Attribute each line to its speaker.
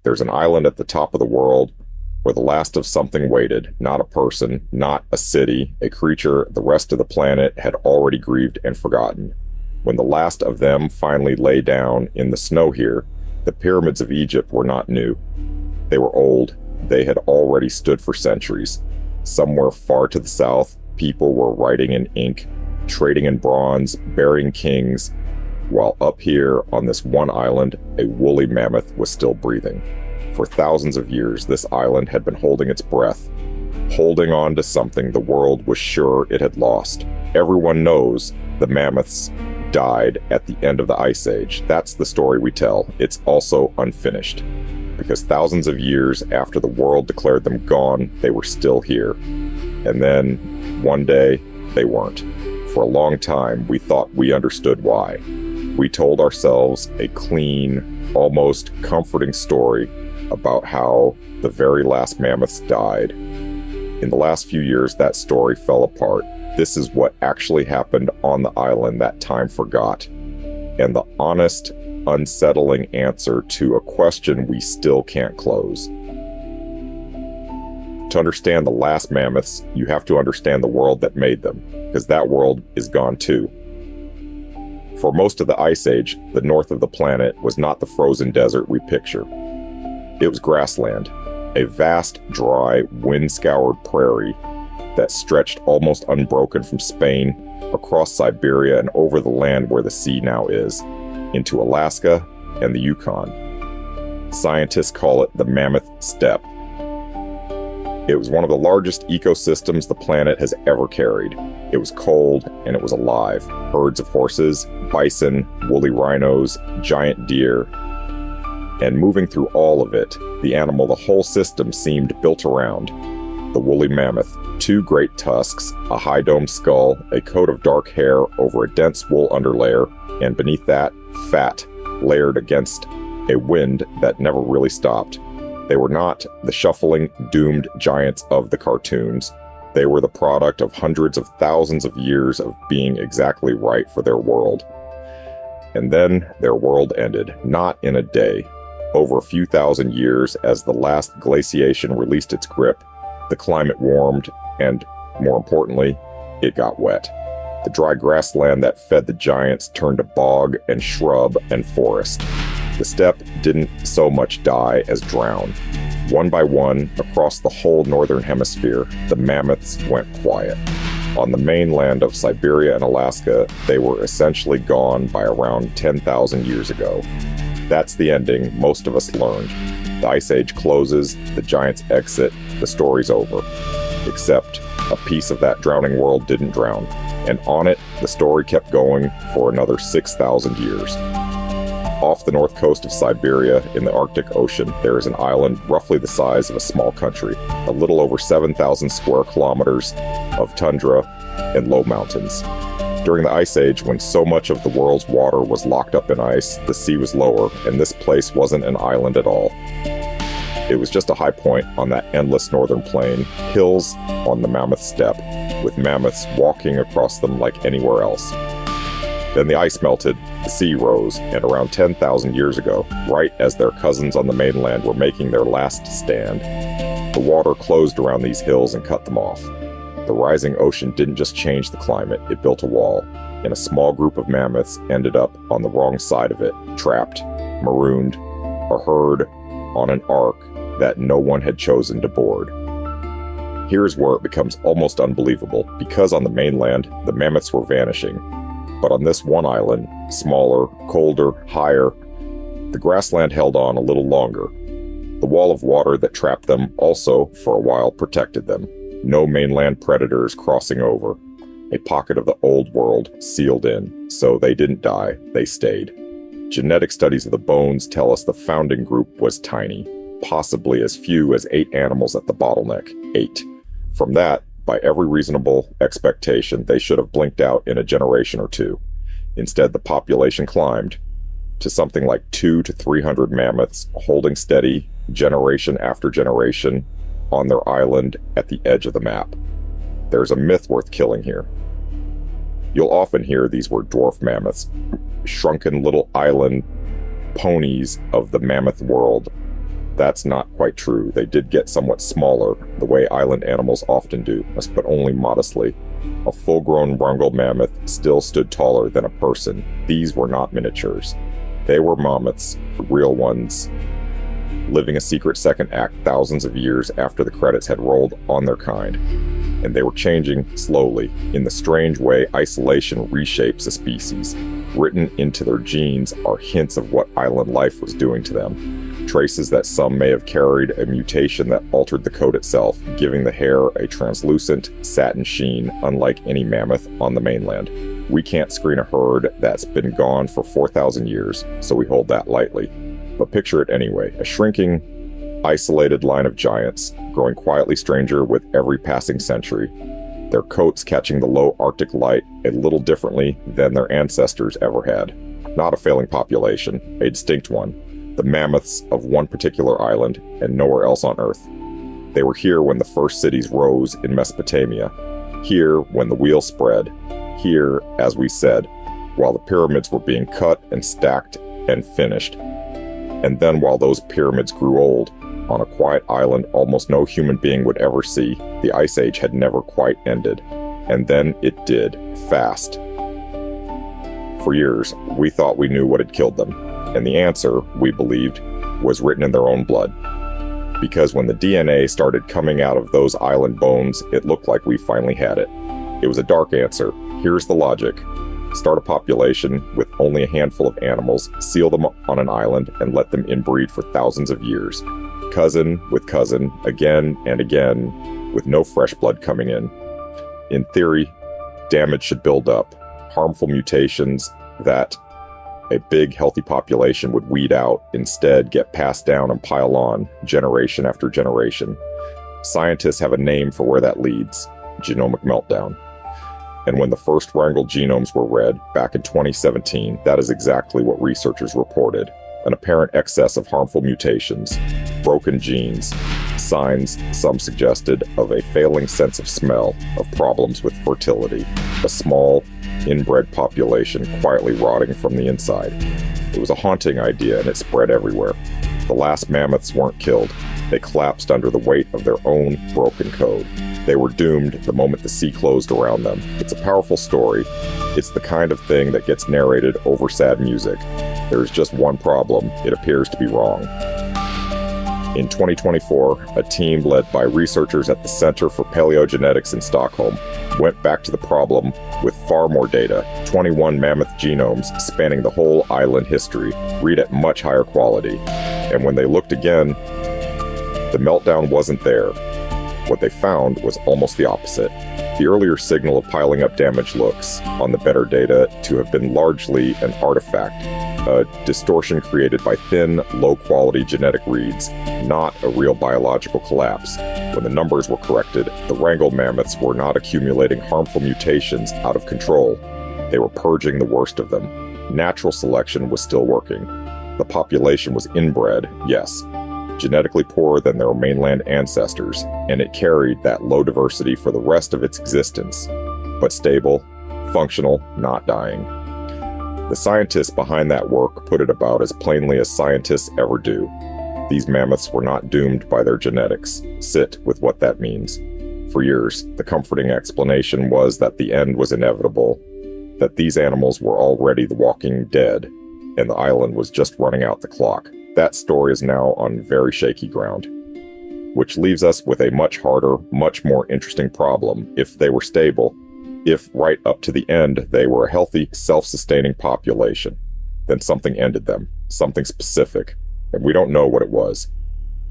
Speaker 1: There's an island at the top of the world where the last of something waited, not a person, not a city, a creature the rest of the planet had already grieved and forgotten. When the last of them finally lay down in the snow here, the pyramids of Egypt were not new. They were old. They had already stood for centuries. Somewhere far to the south, people were writing in ink, trading in bronze, burying kings, while up here on this one island, a woolly mammoth was still breathing. For thousands of years, this island had been holding its breath, holding on to something the world was sure it had lost. Everyone knows the mammoths died at the end of the Ice Age. That's the story we tell. It's also unfinished, because thousands of years after the world declared them gone, they were still here. And then, one day, they weren't. For a long time, we thought we understood why. We told ourselves a clean, almost comforting story about how the very last mammoths died. In the last few years, that story fell apart. This is what actually happened on the island that time forgot. And the honest, unsettling answer to a question we still can't close. To understand the last mammoths, you have to understand the world that made them, because that world is gone too. For most of the Ice Age, the north of the planet was not the frozen desert we picture. It was grassland, a vast, dry, wind-scoured prairie that stretched almost unbroken from Spain, across Siberia and over the land where the sea now is, into Alaska and the Yukon. Scientists call it the Mammoth Steppe. It was one of the largest ecosystems the planet has ever carried. It was cold and it was alive. Herds of horses, bison, woolly rhinos, giant deer. And moving through all of it, the animal the whole system seemed built around. The woolly mammoth, 2 great tusks, a high-domed skull, a coat of dark hair over a dense wool underlayer, and beneath that, fat, layered against a wind that never really stopped. They were not the shuffling, doomed giants of the cartoons. They were the product of hundreds of thousands of years of being exactly right for their world. And then their world ended, not in a day. Over a few thousand years, as the last glaciation released its grip, the climate warmed, and, more importantly, it got wet. The dry grassland that fed the giants turned to bog and shrub and forest. The steppe didn't so much die as drown. One by one, across the whole northern hemisphere, the mammoths went quiet. On the mainland of Siberia and Alaska, they were essentially gone by around 10,000 years ago. That's the ending most of us learned. The Ice Age closes, the giants exit, the story's over. Except a piece of that drowning world didn't drown, and on it, the story kept going for another 6,000 years. Off the north coast of Siberia, in the Arctic Ocean, there is an island roughly the size of a small country, a little over 7,000 square kilometers of tundra and low mountains. During the Ice Age, when so much of the world's water was locked up in ice, the sea was lower, and this place wasn't an island at all. It was just a high point on that endless northern plain, hills on the Mammoth Steppe, with mammoths walking across them like anywhere else. Then the ice melted, the sea rose, and around 10,000 years ago, right as their cousins on the mainland were making their last stand, the water closed around these hills and cut them off. The rising ocean didn't just change the climate, it built a wall, and a small group of mammoths ended up on the wrong side of it, trapped, marooned, or herd on an ark that no one had chosen to board. Here's where it becomes almost unbelievable, because on the mainland, the mammoths were vanishing. But on this one island, smaller, colder, higher, the grassland held on a little longer. The wall of water that trapped them also, for a while, protected them. No mainland predators crossing over. A pocket of the old world sealed in, so they didn't die, they stayed. Genetic studies of the bones tell us the founding group was tiny, possibly as few as 8 animals at the bottleneck. 8. From that, by every reasonable expectation, they should have blinked out in a generation or two. Instead, the population climbed to something like 200 to 300 mammoths, holding steady generation after generation on their island at the edge of the map. There's a myth worth killing here. You'll often hear these were dwarf mammoths, shrunken little island ponies of the mammoth world. That's not quite true. They did get somewhat smaller, the way island animals often do, but only modestly. A full-grown Wrangel mammoth still stood taller than a person. These were not miniatures. They were mammoths, the real ones, living a secret second act thousands of years after the credits had rolled on their kind. And they were changing slowly. In the strange way isolation reshapes a species. Written into their genes are hints of what island life was doing to them. Traces that some may have carried a mutation that altered the code itself, giving the hair a translucent satin sheen unlike any mammoth on the mainland. We can't screen a herd that's been gone for 4,000 years, so we hold that lightly. But picture it anyway, a shrinking, isolated line of giants, growing quietly stranger with every passing century, their coats catching the low Arctic light a little differently than their ancestors ever had. Not a failing population, a distinct one, the mammoths of one particular island and nowhere else on Earth. They were here when the first cities rose in Mesopotamia, here when the wheel spread, here, as we said, while the pyramids were being cut and stacked and finished. And then while those pyramids grew old, on a quiet island almost no human being would ever see, the Ice Age had never quite ended. And then it did, fast. For years, we thought we knew what had killed them, and the answer, we believed, was written in their own blood. Because when the DNA started coming out of those island bones, it looked like we finally had it. It was a dark answer. Here's the logic. Start a population with only a handful of animals, seal them on an island, and let them inbreed for thousands of years. Cousin with cousin, again and again, with no fresh blood coming in. In theory, damage should build up. Harmful mutations that a big, healthy population would weed out, instead get passed down and pile on, generation after generation. Scientists have a name for where that leads: genomic meltdown. And when the first Wrangel genomes were read, back in 2017, that is exactly what researchers reported. An apparent excess of harmful mutations, broken genes, signs, some suggested, of a failing sense of smell, of problems with fertility, a small, inbred population quietly rotting from the inside. It was a haunting idea and it spread everywhere. The last mammoths weren't killed. They collapsed under the weight of their own broken code. They were doomed the moment the sea closed around them. It's a powerful story. It's the kind of thing that gets narrated over sad music. There is just one problem. It appears to be wrong. In 2024, a team led by researchers at the Center for Paleogenetics in Stockholm went back to the problem with far more data, 21 mammoth genomes spanning the whole island history, read at much higher quality. And when they looked again, the meltdown wasn't there. What they found was almost the opposite. The earlier signal of piling up damage looks, on the better data, to have been largely an artifact, a distortion created by thin, low-quality genetic reads, not a real biological collapse. When the numbers were corrected, the Wrangel mammoths were not accumulating harmful mutations out of control. They were purging the worst of them. Natural selection was still working. The population was inbred, yes, genetically poorer than their mainland ancestors, and it carried that low diversity for the rest of its existence, but stable, functional, not dying. The scientists behind that work put it about as plainly as scientists ever do. These mammoths were not doomed by their genetics. Sit with what that means. For years, the comforting explanation was that the end was inevitable, that these animals were already the walking dead, and the island was just running out the clock. That story is now on very shaky ground, which leaves us with a much harder, much more interesting problem. If they were stable, if right up to the end they were a healthy, self-sustaining population, then something ended them, something specific, and we don't know what it was.